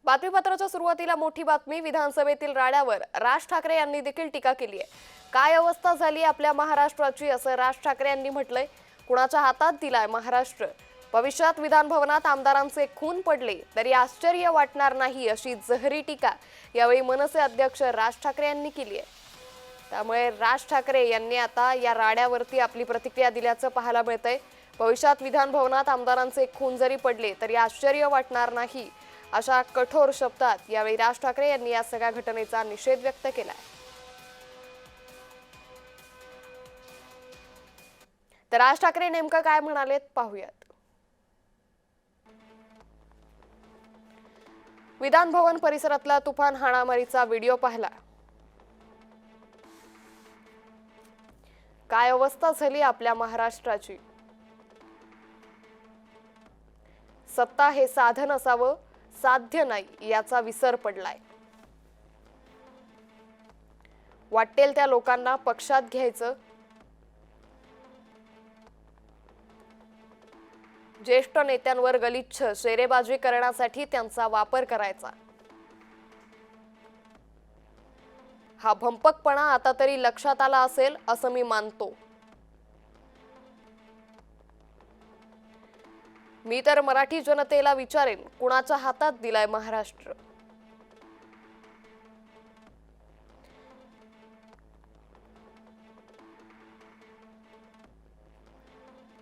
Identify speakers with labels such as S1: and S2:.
S1: बातमीपत्राच्या सुरुवातीला मोठी बातमी. विधानसभेतील राड्यावर राज ठाकरे यांनी देखील टीका केली आहे. काय अवस्था झाली आपल्या महाराष्ट्राची, असं राज ठाकरे यांनी म्हटलंय. कुणाच्या हातात दिलाय महाराष्ट्र? भविष्यात विधान भवनात आमदारांचे खून पडले तरी आश्चर्य वाटणार नाही, अशी जहरी टीका यावेळी मनसे अध्यक्ष राज ठाकरे यांनी केली आहे. त्यामुळे राज ठाकरे यांनी आता या राड्यावरती आपली प्रतिक्रिया दिल्याचं पाहायला मिळतंय. भविष्यात विधान भवनात आमदारांचे खून जरी पडले तरी आश्चर्य वाटणार नाही, अशा कठोर शब्दात यावेळी राज ठाकरे यांनी या सगळ्या घटनेचा निषेध व्यक्त केलाय. तर राज ठाकरे नेमकं काय म्हणालेत पाहूयात. विधान भवन परिसरातला तुफान हाणामारीचा व्हिडिओ पाहिला. काय अवस्था झाली आपल्या महाराष्ट्राची. सत्ता हे साधन असावं, साध्य नाही याचा विसर पडलाय. वाटेल त्या लोकांना पक्षात घ्यायचं, ज्येष्ठ नेत्यांवर गलिच्छ शेरेबाजी करण्यासाठी त्यांचा वापर करायचा. हा भंपकपणा आता तरी लक्षात आला असेल असं मी मानतो. मी तर मराठी जनतेला विचारेन, कुणाच्या हातात दिलाय महाराष्ट्र.